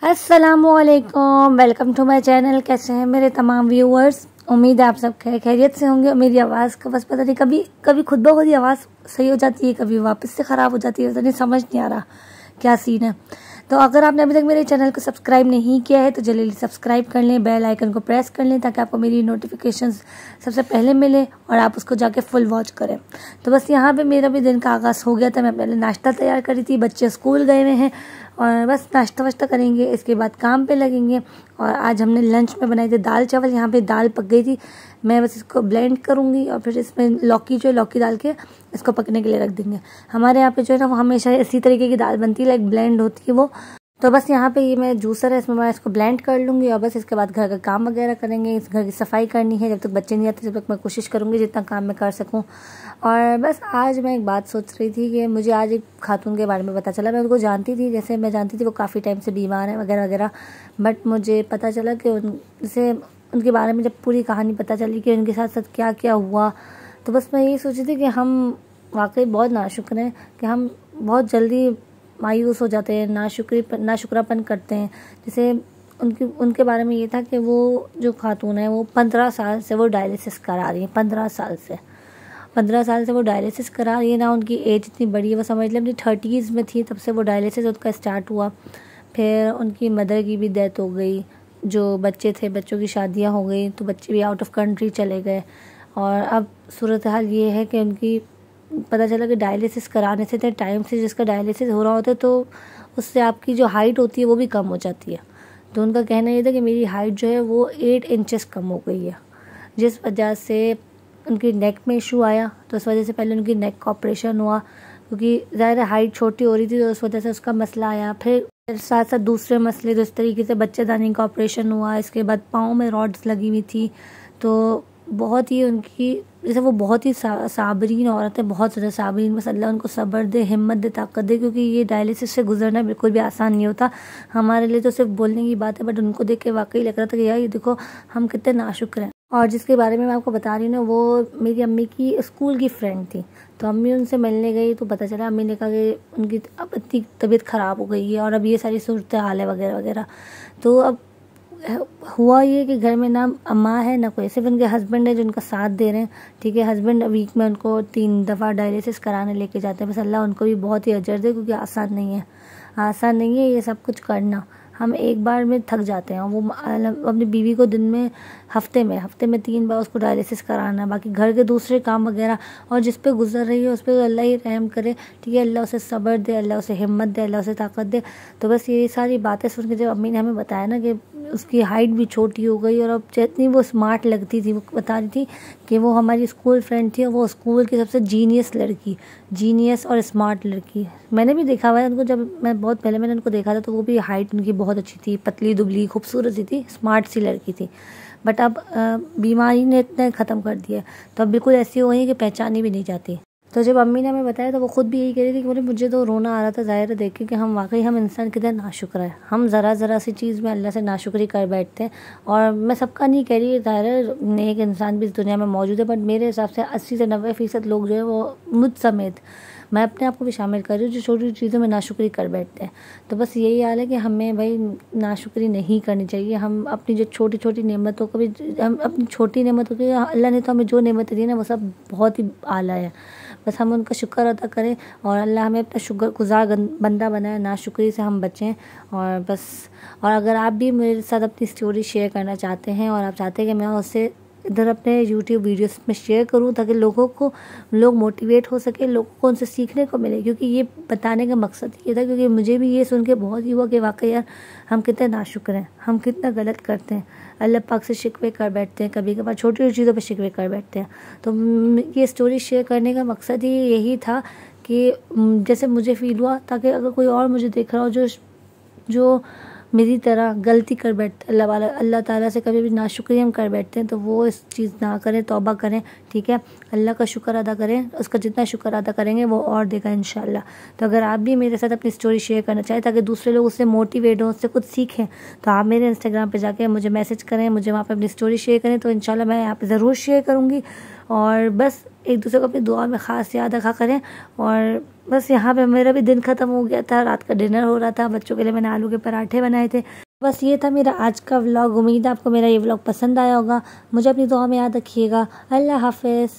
अस्सलामुअलैकुम, welcome to my channel. कैसे हैं मेरे तमाम व्यूअर्स? उम्मीद है आप सब खैरियत से होंगे। मेरी आवाज़ का बस पता नहीं कभी खुद ब खुद ही आवाज़ सही हो जाती है, कभी वापस से ख़राब हो जाती है, तो नहीं समझ नहीं आ रहा क्या सीन है। तो अगर आपने अभी तक मेरे चैनल को सब्सक्राइब नहीं किया है तो जल्दी सब्सक्राइब कर लें, बेल आइकन को प्रेस कर लें ताकि आपको मेरी नोटिफिकेशंस सबसे पहले मिले और आप उसको जाके फुल वॉच करें। तो बस यहाँ पे मेरा भी दिन का आगाज़ हो गया था। मैं पहले नाश्ता तैयार करी थी, बच्चे स्कूल गए हुए हैं और बस नाश्ता वाश्ता करेंगे, इसके बाद काम पे लगेंगे। और आज हमने लंच में बनाए थे दाल चावल। यहाँ पे दाल पक गई थी, मैं बस इसको ब्लेंड करूँगी और फिर इसमें लौकी डाल के इसको पकने के लिए रख देंगे। हमारे यहाँ पे जो है ना वो हमेशा इसी तरीके की दाल बनती है, लाइक ब्लेंड होती है वो। तो बस यहाँ पे ये मैं जूसर है, इसमें मैं इसको ब्लेंड कर लूँगी और बस इसके बाद घर का काम वगैरह करेंगे। इस घर की सफाई करनी है, जब तक बच्चे नहीं आते तब तक मैं कोशिश करूँगी जितना काम मैं कर सकूँ। और बस आज मैं एक बात सोच रही थी कि मुझे आज एक खातून के बारे में पता चला। मैं उनको जानती थी, जैसे मैं जानती थी वो काफ़ी टाइम से बीमार है वगैरह वगैरह, बट मुझे पता चला कि उनसे उनके बारे में जब पूरी कहानी पता चली कि उनके साथ साथ क्या क्या हुआ, तो बस मैं यही सोची थी कि हम वाकई बहुत नाशुक्र हैं कि हम बहुत जल्दी मायूस हो जाते हैं, नाशुक्रापन करते हैं। जैसे उनके बारे में ये था कि वो जो खातून है वो 15 साल से वो डायलिसिस करा रही है। 15 साल से वो डायलिसिस करा रही है ना। उनकी एज इतनी बड़ी है, वो समझ लें अपनी 30s में थी तब से वो डायलिसिस उनका स्टार्ट हुआ। फिर उनकी मदर की भी डेथ हो गई, जो बच्चे थे बच्चों की शादियाँ हो गई, तो बच्चे भी आउट ऑफ कंट्री चले गए। और अब सूरत हाल ये है कि उनकी पता चला कि डायलिसिस कराने से इतने टाइम से जिसका डायलिसिस हो रहा होता है तो उससे आपकी जो हाइट होती है वो भी कम हो जाती है। तो उनका कहना ये था कि मेरी हाइट जो है वो 8 इंचेस कम हो गई है, जिस वजह से उनकी नेक में इशू आया। तो उस वजह से पहले उनकी नेक का ऑपरेशन हुआ, क्योंकि ज़्यादा हाइट छोटी हो रही थी तो उस वजह से उसका मसला आया। फिर साथ साथ दूसरे मसले, तो इस तरीके से बच्चेदानी का ऑपरेशन हुआ। इसके बाद पाँव में रॉड्स लगी हुई थी। तो बहुत ही उनकी, जैसे वो बहुत ही साबरीन औरत है, बहुत ज़्यादा साबरीन। बस अल्लाह उनको सब्र दे, हिम्मत दे, ताकत दे, क्योंकि ये डायलिसिस से गुजरना बिल्कुल भी आसान नहीं होता। हमारे लिए तो सिर्फ बोलने की बात है, बट उनको देख के वाकई लग रहा था कि यार ये देखो हम कितने नाशुक्र हैं। और जिसके बारे में मैं आपको बता रही हूँ ना, वो मेरी अम्मी की स्कूल की फ्रेंड थी। तो अम्मी उनसे मिलने गई तो पता चला, अम्मी ने कहा कि उनकी अब इतनी तबीयत ख़राब हो गई है और अब ये सारी सूरत हाल है वगैरह वगैरह। तो अब हुआ ये कि घर में ना अम्मा है ना कोई, सिर्फ उनके हस्बैंड है जो उनका साथ दे रहे हैं। ठीक है, हस्बैंड वीक में उनको 3 दफ़ा डायलिसिस कराने लेके जाते हैं। बस अल्लाह उनको भी बहुत ही अजर दे, क्योंकि आसान नहीं है ये सब कुछ करना। हम एक बार में थक जाते हैं। वो अपनी बीवी को दिन में हफ्ते में 3 बार उसको डायलिसिस कराना, बाकी घर के दूसरे काम वगैरह। और जिस पे गुजर रही है उस पर अल्लाह ही रहम करे। ठीक है, अल्लाह उसे सब्र दे, अल्लाह उसे हिम्मत दे, अल्लाह उसे ताकत दे। तो बस ये सारी बातें सुन के जब अम्मी ने हमें बताया ना कि उसकी हाइट भी छोटी हो गई और अब जितनी वो स्मार्ट लगती थी, वो बता रही थी कि वो हमारी स्कूल फ्रेंड थी और वो स्कूल की सबसे जीनियस और स्मार्ट लड़की। मैंने भी देखा हुआ है उनको, जब मैं बहुत पहले मैंने उनको देखा था तो वो भी हाइट उनकी बहुत अच्छी थी, पतली दुबली खूबसूरत सी थी, स्मार्ट सी लड़की थी। बट अब बीमारी ने इतना ख़त्म कर दिया, तो अब बिल्कुल ऐसी हो गई कि पहचानी भी नहीं जाती। तो जब अम्मी ने हमें बताया तो वो खुद भी यही कह रही थी कि बोले मुझे तो रोना आ रहा था ज़ाहिर है देख के कि हम इंसान कितने नाशुक्र है। हम ज़रा सी चीज़ में अल्लाह से नाशुक्री कर बैठते हैं। और मैं सबका नहीं कह रही, ज़ाहिर है नेक इंसान भी इस दुनिया में मौजूद है, बट मेरे हिसाब से 80 से 90% लोग जो है वो मुझ समेत, मैं अपने आप को भी शामिल कर रही हूँ, जो छोटी चीज़ों में नाशुक्री कर बैठते हैं। तो बस यही हाल है कि हमें भाई नाशुक्री नहीं करनी चाहिए। हम अपनी जो छोटी छोटी नेमतों को भी, हम अपनी छोटी नेमतों की, अल्लाह ने तो हमें जो नेमतें दी ना वो सब बहुत ही आला है। बस हम उनका शुक्र अदा करें और अल्लाह हमें अपना शुक्रगुज़ार बंदा बनाए, नाशुक्री से हम बचें। और बस, और अगर आप भी मेरे साथ अपनी स्टोरी शेयर करना चाहते हैं और आप चाहते हैं कि मैं उससे इधर अपने YouTube वीडियोस में शेयर करूं ताकि लोग मोटिवेट हो सके, लोगों को उनसे सीखने को मिले, क्योंकि ये बताने का मकसद ये था, क्योंकि मुझे भी ये सुन के बहुत ही हुआ कि वाकई यार हम कितने नाशुक्र हैं, हम कितना गलत करते हैं, अल्लाह पाक से शिकवे कर बैठते हैं, कभी कभार छोटी छोटी चीज़ों पर शिकवे कर बैठते हैं। तो ये स्टोरी शेयर करने का मकसद ही यही था कि जैसे मुझे फ़ील हुआ, ताकि अगर कोई और मुझे देख रहा हो जो मेरी तरह गलती कर बैठते, अल्लाह ताला से कभी भी नाशुक्री हम कर बैठते हैं, तो वो इस चीज़ ना करें, तौबा करें। ठीक है, अल्लाह का शुक्र अदा करें, उसका जितना शुक्र अदा करेंगे वो और देगा इंशाल्लाह। तो अगर आप भी मेरे साथ अपनी स्टोरी शेयर करना चाहें ताकि दूसरे लोग उससे मोटिवेट हों, उससे कुछ सीखें, तो आप मेरे इंस्टाग्राम पे जाके मुझे मैसेज करें, मुझे वहाँ पे अपनी स्टोरी शेयर करें, तो इंशाल्लाह मैं यहाँ पे ज़रूर शेयर करूँगी। और बस एक दूसरे को अपनी दुआ में ख़ास याद रखा करें। और बस यहाँ पे मेरा भी दिन ख़त्म हो गया था, रात का डिनर हो रहा था, बच्चों के लिए मैंने आलू के पराठे बनाए थे। बस ये था मेरा आज का व्लॉग। उम्मीद है आपको मेरा ये व्लॉग पसंद आया होगा। मुझे अपनी दुआ में याद रखिएगा। अल्लाह हाफ़िज़।